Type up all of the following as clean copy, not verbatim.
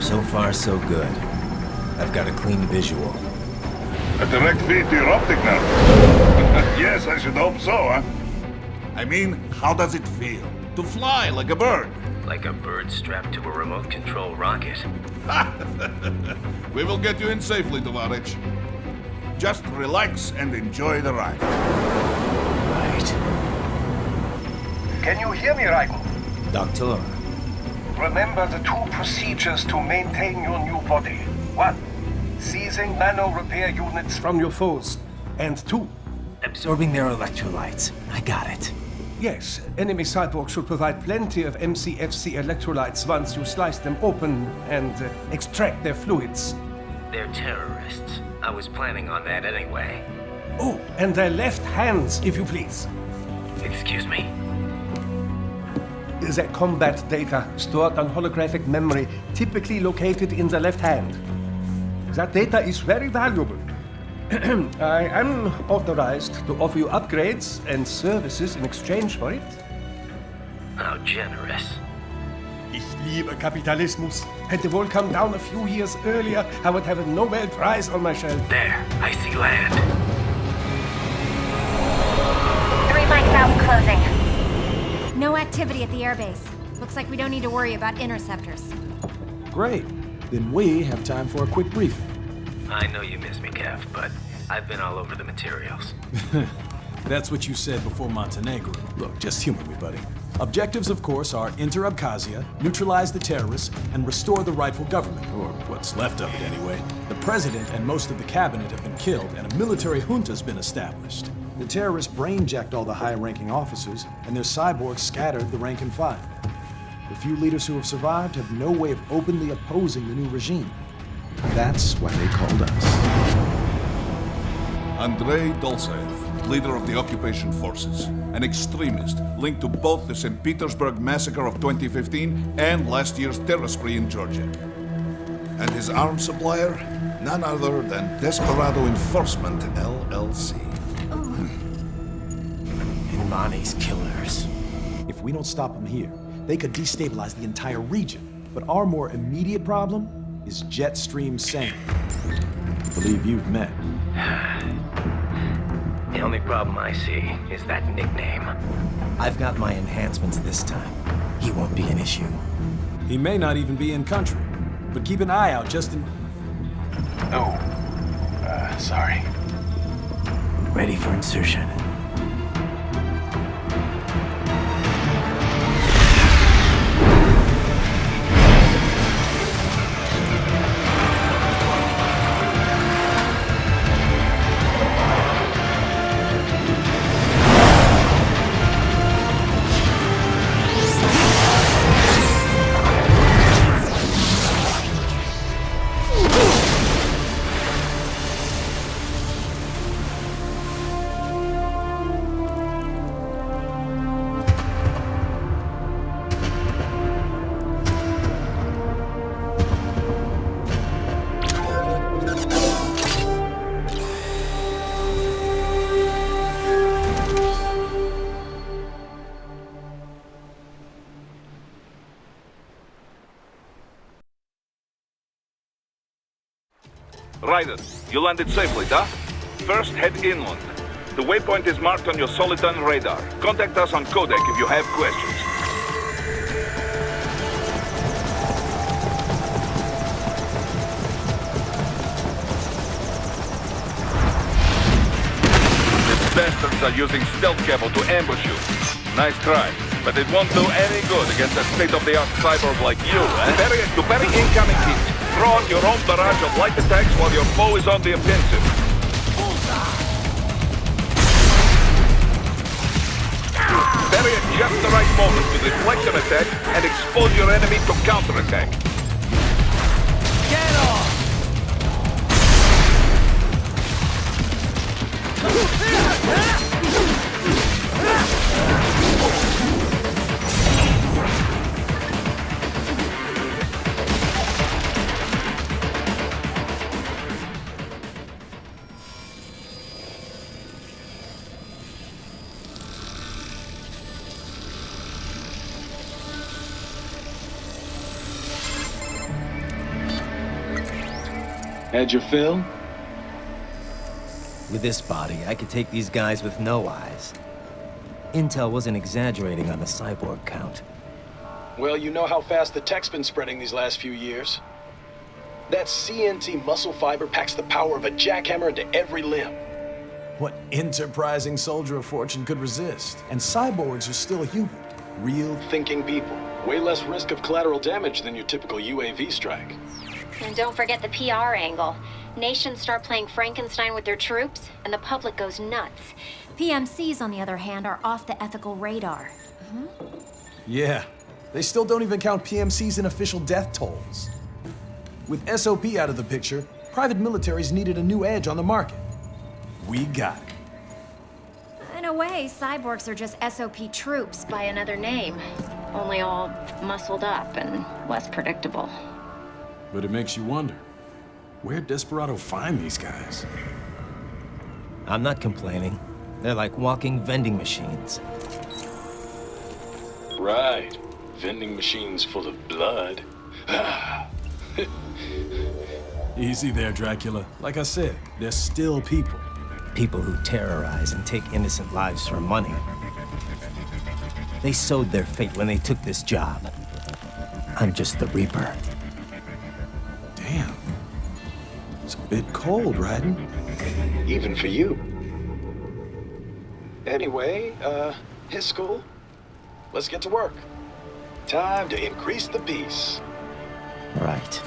So far, so good. I've got a clean visual. A direct feed to your optic nerve. Yes, I should hope so, huh? I mean, how does it feel? To fly like a bird? Like a bird strapped to a remote control rocket. We will get you in safely, Tovarich. Just relax and enjoy the ride. Right. Can you hear me, Raiko? Doctor. Remember the two procedures to maintain your new body. 1. Seizing nano-repair units from your foes. And 2. Absorbing their electrolytes. I got it. Yes, enemy cyborgs should provide plenty of MCFC electrolytes once you slice them open and extract their fluids. They're terrorists. I was planning on that anyway. Oh, and their left hands, if you please. Excuse me? Their combat data stored on holographic memory, typically located in the left hand. That data is very valuable. I am authorized to offer you upgrades and services in exchange for it. How generous. Ich liebe Kapitalismus. Had the wall come down a few years earlier, I would have a Nobel Prize on my shelf. There, I see land. 3 mics out and closing. No activity at the airbase. Looks like we don't need to worry about interceptors. Great. Then we have time for a quick briefing. I know you miss me, Kev, but I've been all over the materials. That's what you said before Montenegro. Look, just humor me, buddy. Objectives, of course, are enter Abkhazia, neutralize the terrorists, and restore the rightful government, or what's left of it anyway. The president and most of the cabinet have been killed, and a military junta's been established. The terrorists brain-jacked all the high-ranking officers, and their cyborgs scattered the rank and file. The few leaders who have survived have no way of openly opposing the new regime. That's why they called us. Andrei Dolzaev, leader of the occupation forces, an extremist linked to both the St. Petersburg massacre of 2015 and last year's terror spree in Georgia. And his arms supplier, none other than Desperado Enforcement, LLC. Imani's killers. If we don't stop them here, they could destabilize the entire region. But our more immediate problem is Jetstream Sane. I believe you've met. The only problem I see is that nickname. I've got my enhancements this time. He won't be an issue. He may not even be in country, but keep an eye out just in... Oh, sorry. Ready for insertion. Ryder, you landed safely, huh? First, head inland. The waypoint is marked on your Soliton radar. Contact us on Codec if you have questions. These bastards are using stealth cable to ambush you. Nice try, but it won't do any good against a state-of-the-art cyborg like you, eh? To bury incoming heat. Throw on your own barrage of light attacks while your foe is on the offensive. Bury at just the right moment to deflect an attack and expose your enemy to counterattack. Get off! Had your fill? With this body, I could take these guys with no eyes. Intel wasn't exaggerating on the cyborg count. Well, you know how fast the tech's been spreading these last few years. That CNT muscle fiber packs the power of a jackhammer into every limb. What enterprising soldier of fortune could resist? And cyborgs are still human. Real. Thinking people. Way less risk of collateral damage than your typical UAV strike. And don't forget the PR angle. Nations start playing Frankenstein with their troops, and the public goes nuts. PMCs, on the other hand, are off the ethical radar. Yeah. They still don't even count PMCs in official death tolls. With SOP out of the picture, private militaries needed a new edge on the market. We got it. In a way, cyborgs are just SOP troops by another name. Only all muscled up and less predictable. But it makes you wonder, where'd Desperado find these guys? I'm not complaining. They're like walking vending machines. Right. Vending machines full of blood. Easy there, Dracula. Like I said, they're still people. People who terrorize and take innocent lives for money. They sowed their fate when they took this job. I'm just the Reaper. Damn. It's a bit cold, Raiden. Even for you. Anyway, his school. Let's get to work. Time to increase the peace. Right.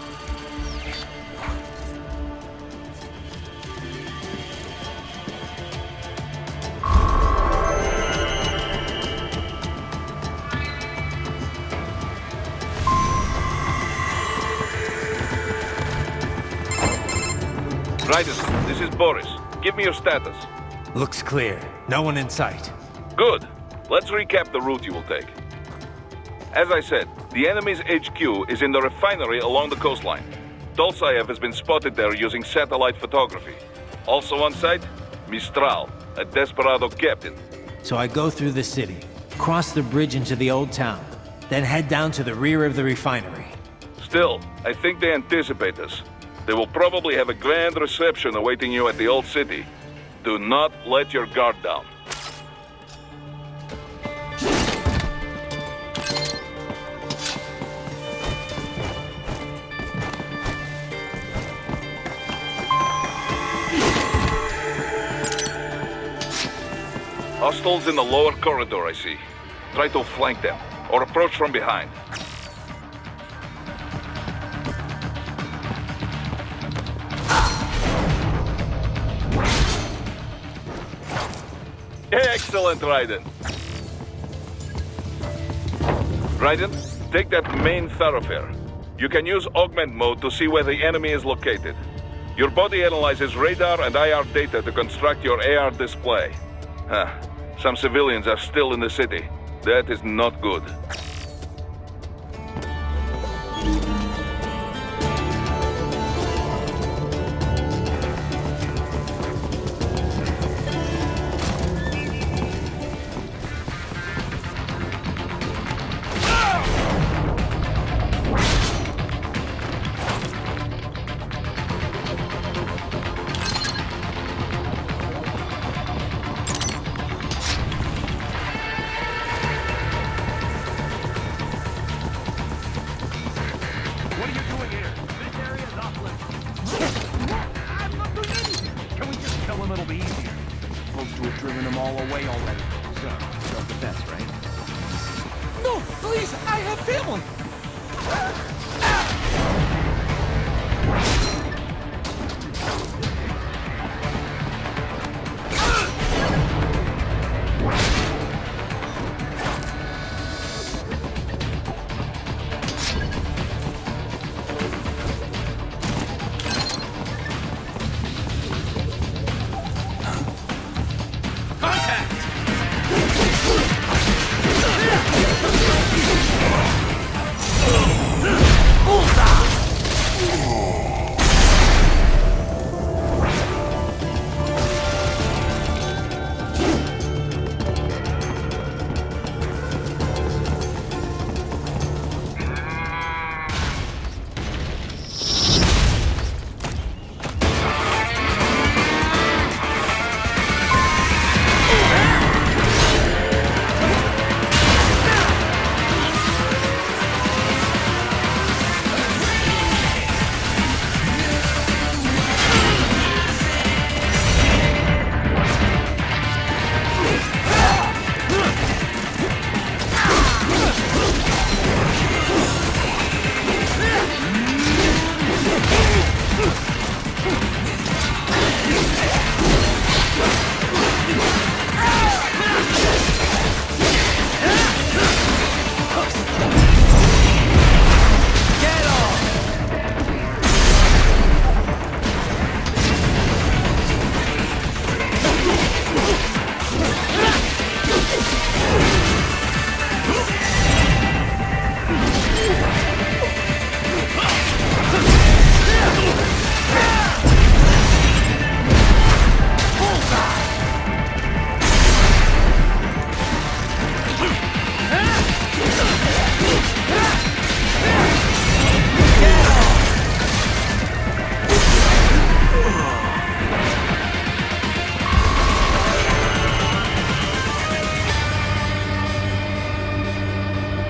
Raiden, this is Boris. Give me your status. Looks clear. No one in sight. Good. Let's recap the route you will take. As I said, the enemy's HQ is in the refinery along the coastline. Dolzaev has been spotted there using satellite photography. Also on site, Mistral, a Desperado captain. So I go through the city, cross the bridge into the old town, then head down to the rear of the refinery. Still, I think they anticipate us. They will probably have a grand reception awaiting you at the old city. Do not let your guard down. Hostiles in the lower corridor, I see. Try to flank them, or approach from behind. Excellent, Raiden. Raiden, take that main thoroughfare. You can use augment mode to see where the enemy is located. Your body analyzes radar and IR data to construct your AR display. Some civilians are still in the city. That is not good.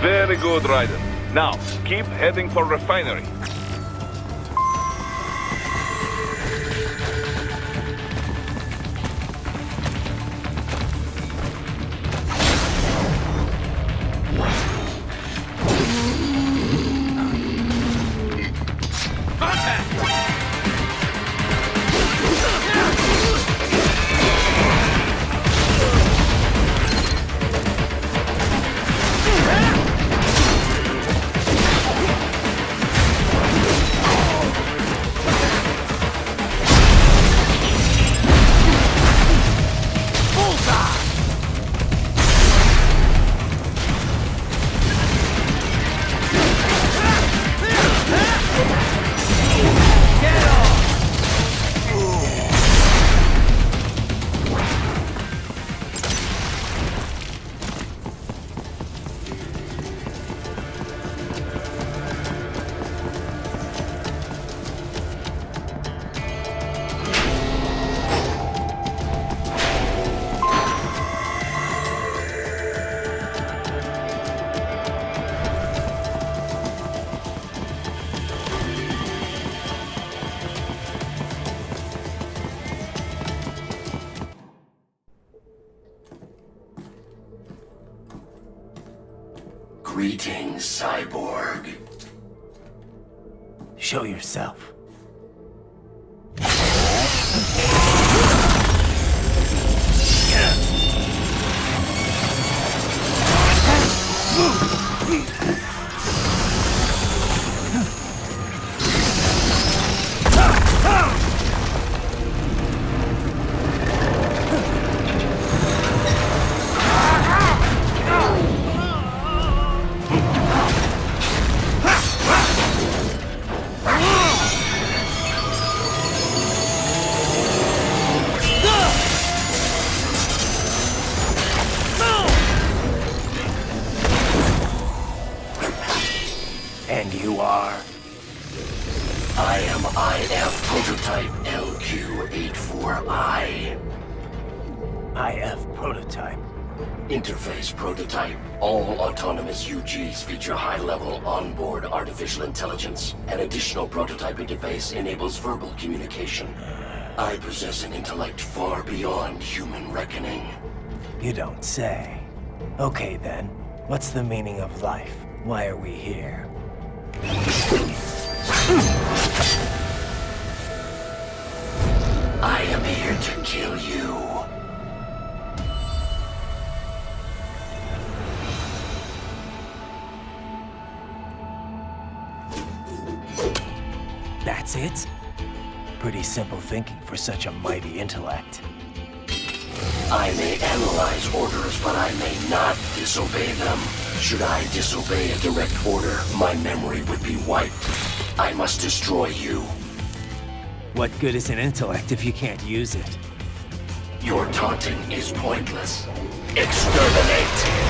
Very good, Ryder. Now, keep heading for refinery. Greetings, cyborg. Show yourself. And you are? I am IF Prototype LQ84I. IF Prototype. Interface Prototype. All autonomous UGs feature high-level onboard artificial intelligence. An additional prototype interface enables verbal communication. I possess an intellect far beyond human reckoning. You don't say. Okay then, what's the meaning of life? Why are we here? I am here to kill you. That's it? Pretty simple thinking for such a mighty intellect. I may analyze orders, but I may not disobey them. Should I disobey a direct order, my memory would be wiped. I must destroy you. What good is an intellect if you can't use it? Your taunting is pointless. Exterminate!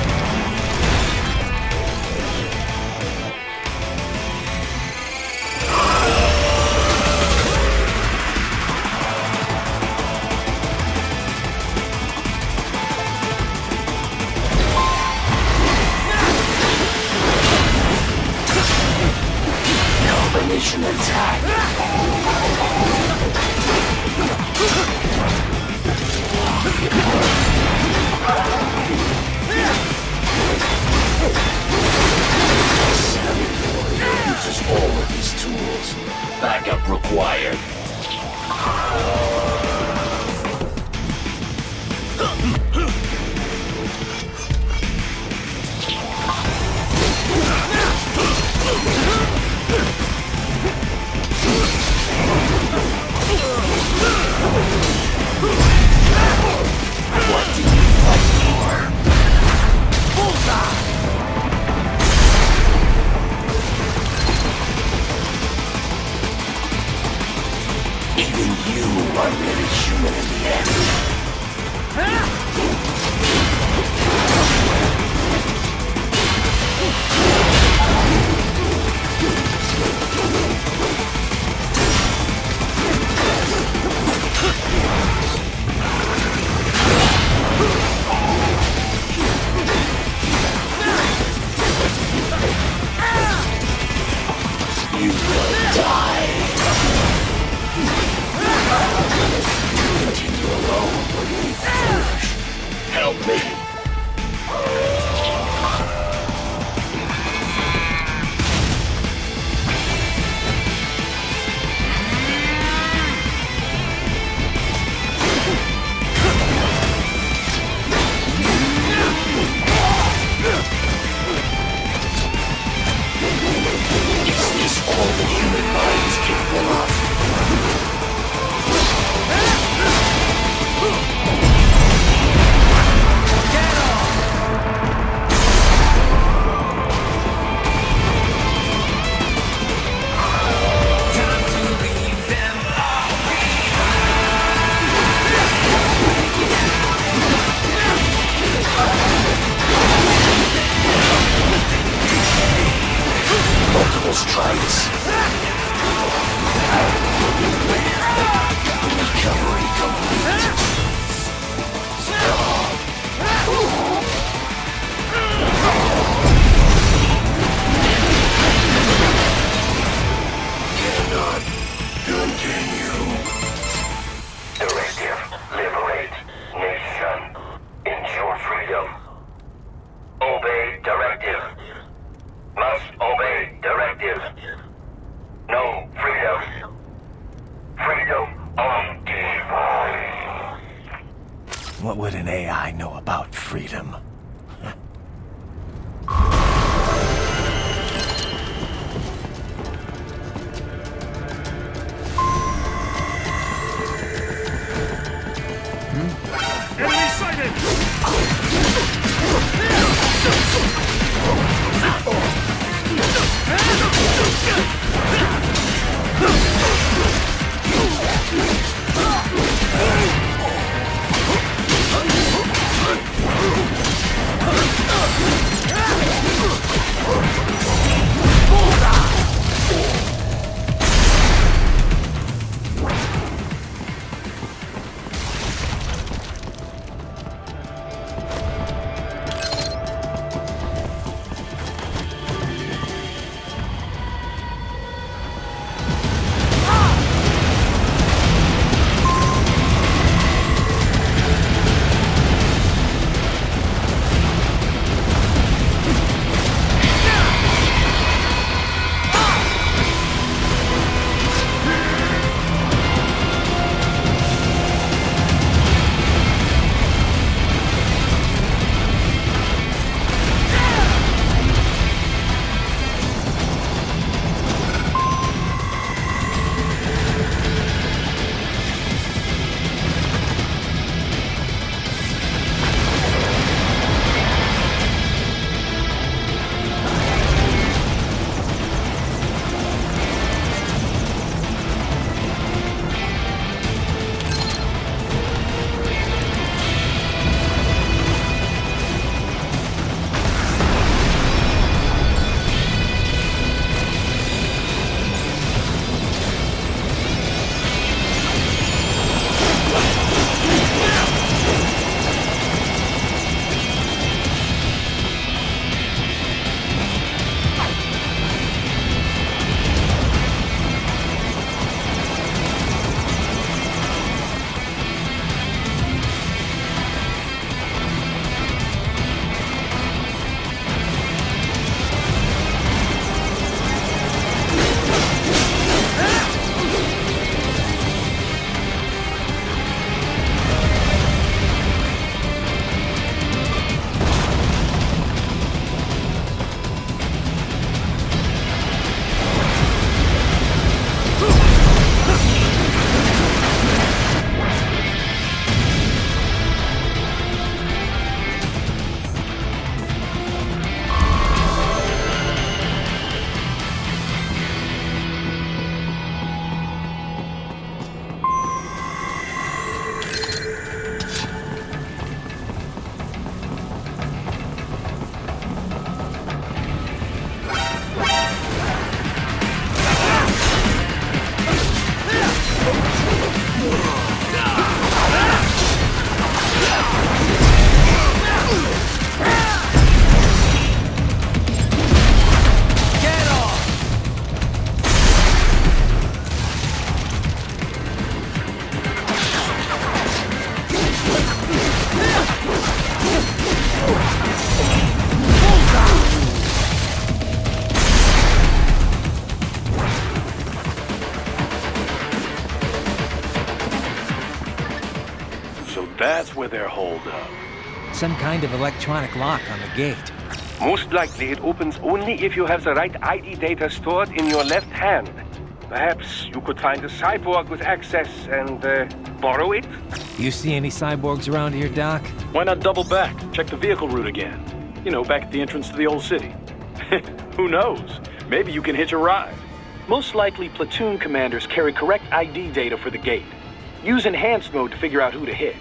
Combination attack. Uses all of his tools. Backup required. What do you fight for? Bullseye! all the human mind is capable of. Multiple strikes. Recovery complete. Cannot continue. Directive. Liberate. Nation. Ensure freedom. Obey directive. Must obey directive. No freedom. Freedom on device. What would an AI know about freedom? Enemy sighted! So that's where they're holed up. Some kind of electronic lock on the gate. Most likely it opens only if you have the right ID data stored in your left hand. Perhaps you could find a cyborg with access and borrow it? You see any cyborgs around here, Doc? Why not double back? Check the vehicle route again. You know, back at the entrance to the old city. Who knows? Maybe you can hitch a ride. Most likely, platoon commanders carry correct ID data for the gate. Use enhanced mode to figure out who to hit.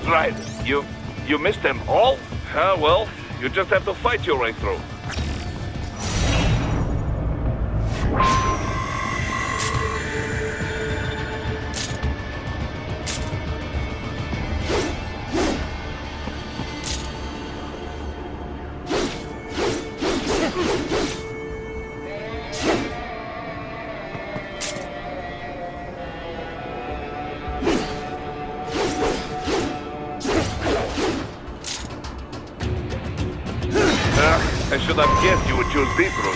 Right. You missed them all? Well, you just have to fight your way through. I should have guessed you would choose this route.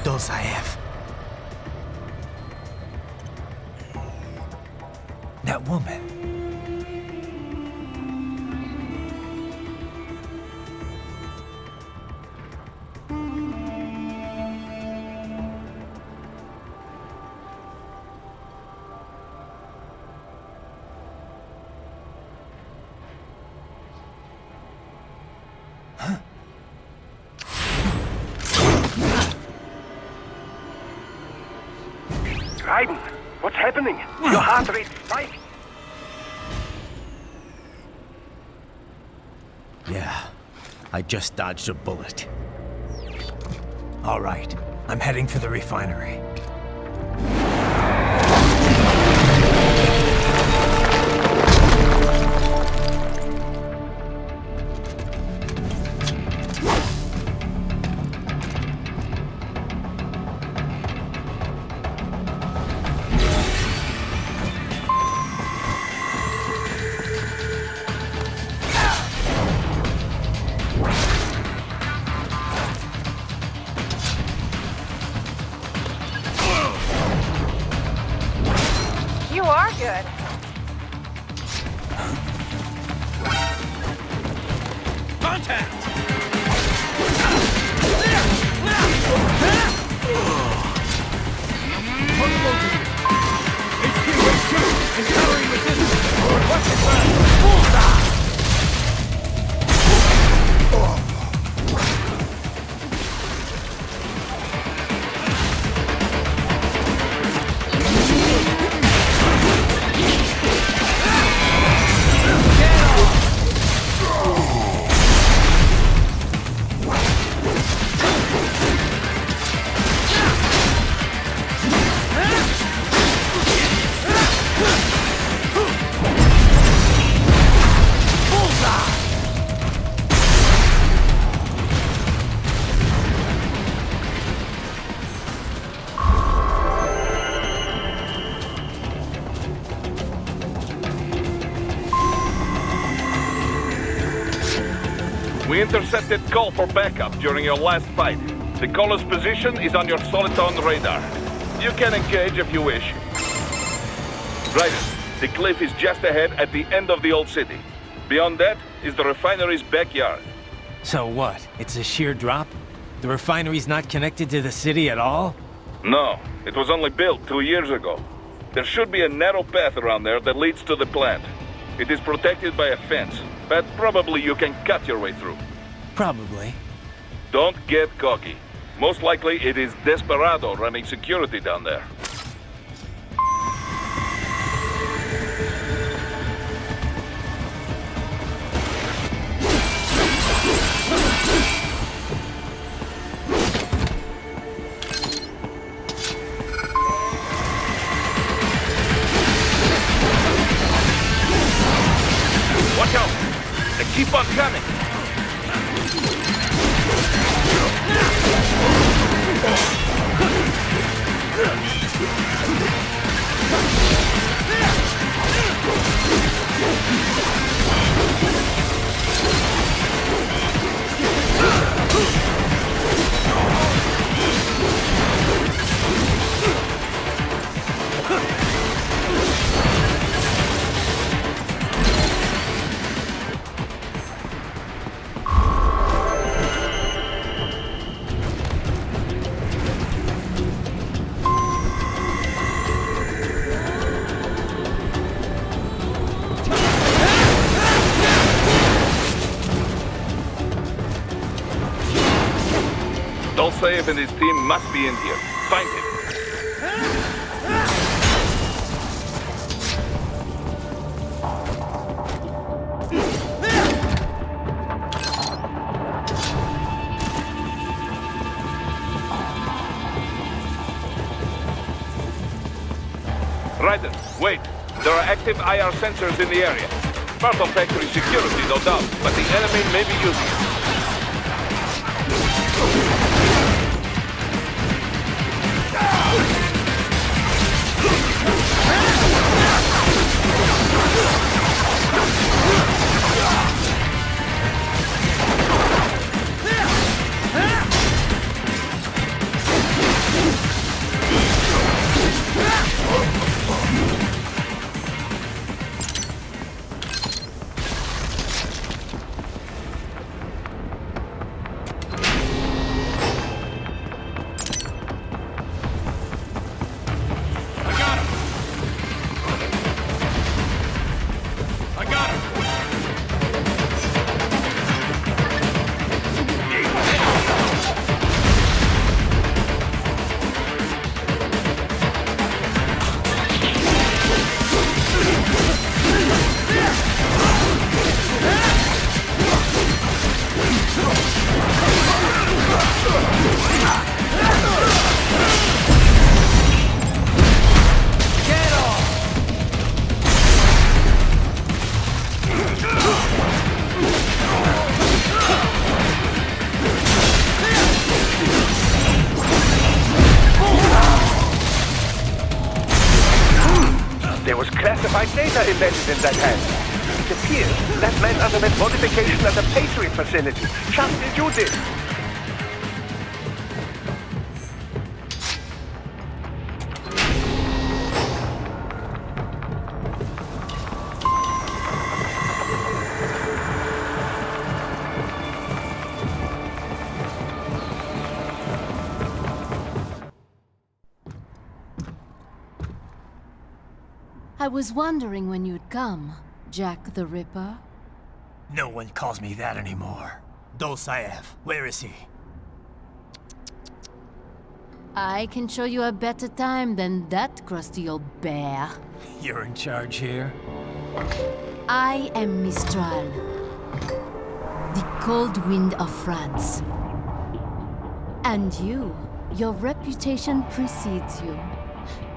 Those I have. That woman. Raiden, what's happening? Your heart rate spiked. Yeah, I just dodged a bullet. All right, I'm heading for the refinery. good. Contact! Encountering resistance! Requested back! Bullseye! We intercepted call for backup during your last fight. The caller's position is on your Soliton radar. You can engage if you wish. Right, the cliff is just ahead at the end of the old city. Beyond that is the refinery's backyard. So what? It's a sheer drop? The refinery's not connected to the city at all? No, it was only built 2 years ago. There should be a narrow path around there that leads to the plant. It is protected by a fence, but probably you can cut your way through. Probably. Don't get cocky. Most likely it is Desperado running security down there. Watch out! They keep on coming! Dolcev and his team must be in here. Find him. Ryder, wait. There are active IR sensors in the area. Part of factory security, no doubt, but the enemy may be using it. There was classified data embedded in that hand. It appears that man underwent modification at the Patriot facility, just as you did. I was wondering when you'd come, Jack the Ripper. No one calls me that anymore. Dolsaev, where is he? I can show you a better time than that crusty old bear. You're in charge here? I am Mistral, the cold wind of France. And your reputation precedes you.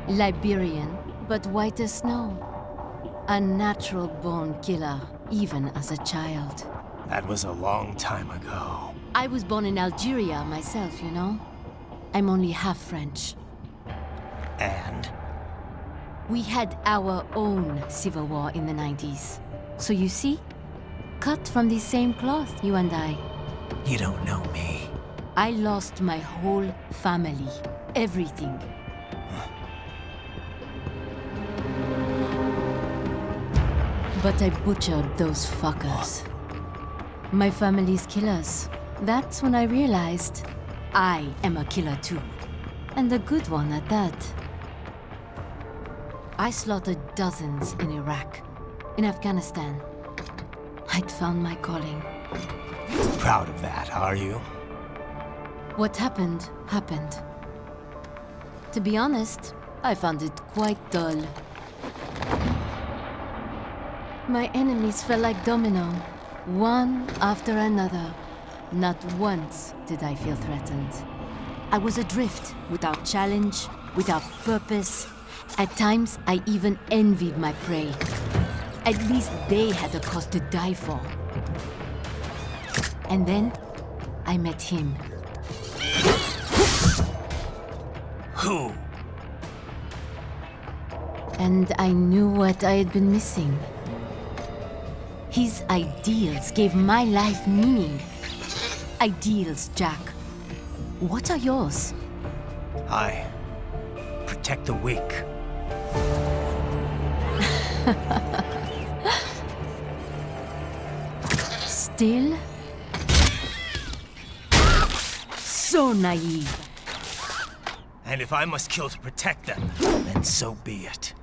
Liberian, but white as snow. A natural-born killer, even as a child. That was a long time ago. I was born in Algeria myself, you know? I'm only half French. And? We had our own civil war in the 90s. So you see? Cut from the same cloth, you and I. You don't know me. I lost my whole family. Everything. But I butchered those fuckers. My family's killers. That's when I realized I am a killer too. And a good one at that. I slaughtered dozens in Iraq, in Afghanistan. I'd found my calling. Proud of that, are you? What happened, happened. To be honest, I found it quite dull. My enemies fell like domino, one after another. Not once did I feel threatened. I was adrift, without challenge, without purpose. At times, I even envied my prey. At least they had a cause to die for. And then, I met him. Who? And I knew what I had been missing. His ideals gave my life meaning. Ideals, Jack. What are yours? I protect the weak. Still? So naive. And if I must kill to protect them, then so be it.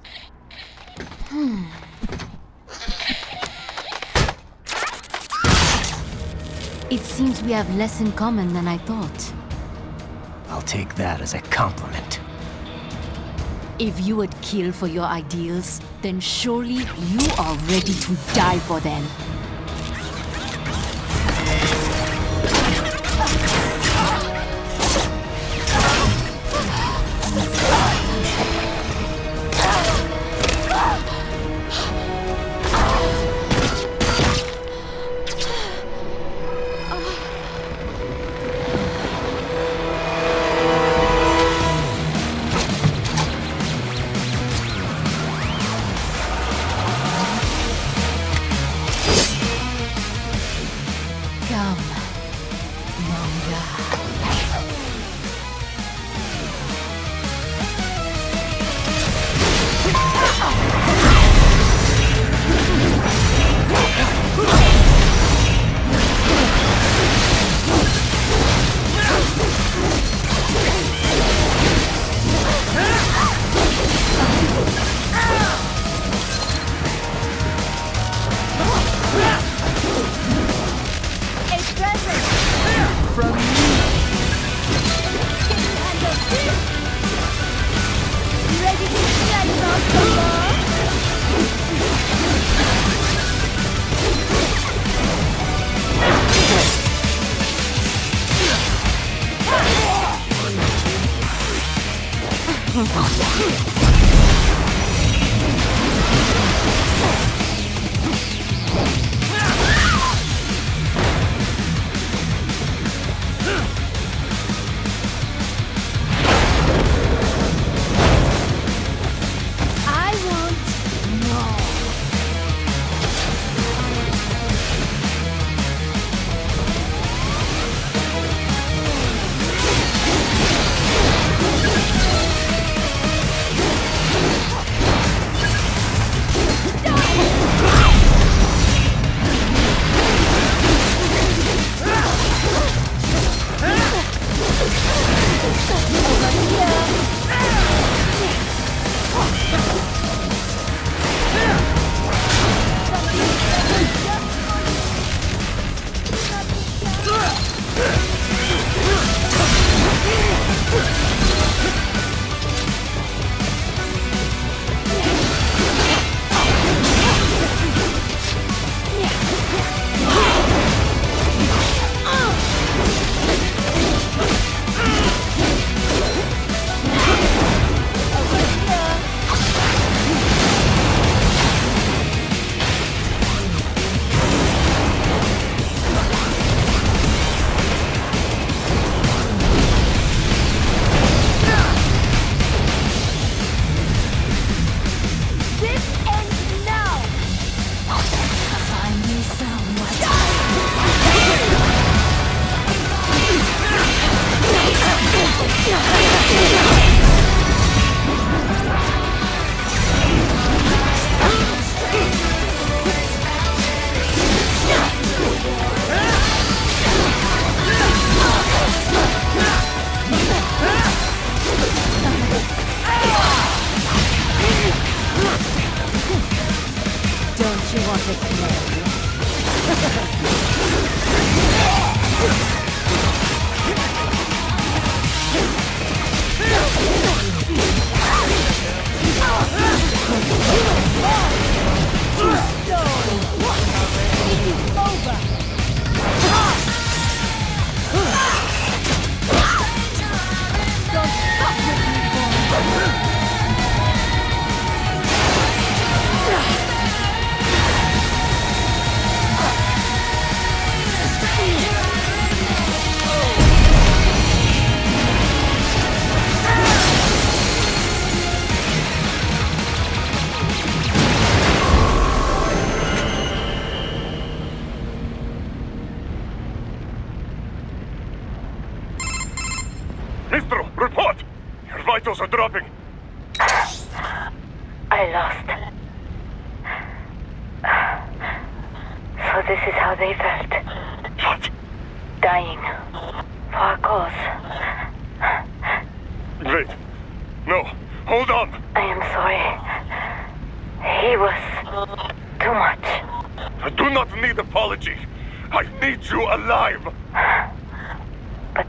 It seems we have less in common than I thought. I'll take that as a compliment. If you would kill for your ideals, then surely you are ready to die for them. Mistro, report! Your vitals are dropping. I lost. So this is how they felt. What? Dying. For a cause. Wait. No. Hold on. I am sorry. He was too much. I do not need apology. I need you alive. But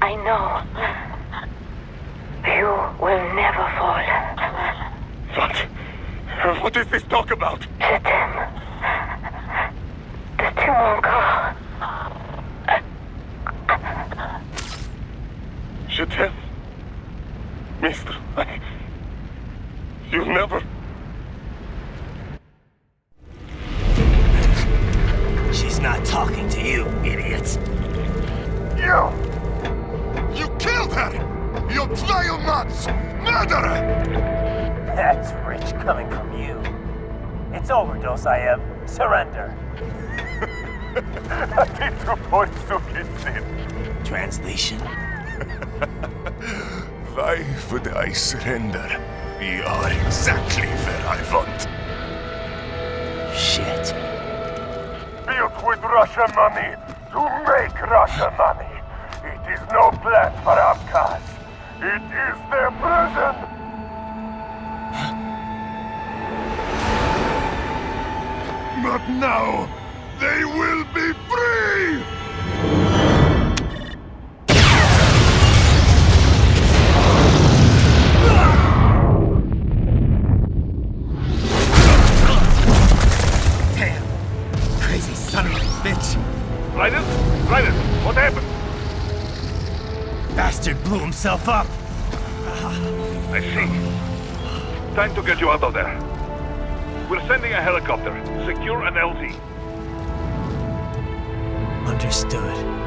I know you will never fall. What? What is this talk about? Je t'aime. De tout mon corps. Je t'aime. Mister, you never... She's not talking to you, idiot. You killed her! You vile nuts! Murderer! That's rich coming from you. It's overdose, I have. Surrender. Translation. Why would I surrender? We are exactly where I want. Shit. Built with Russian money to make Russian money. It is no plan for Abkhaz. It is their prison. Not now! They will be free! Damn! Crazy son of a bitch! Raiden? Raiden, what happened? Bastard blew himself up! I see. Time to get you out of there. We're sending a helicopter. Secure an LZ. Understood.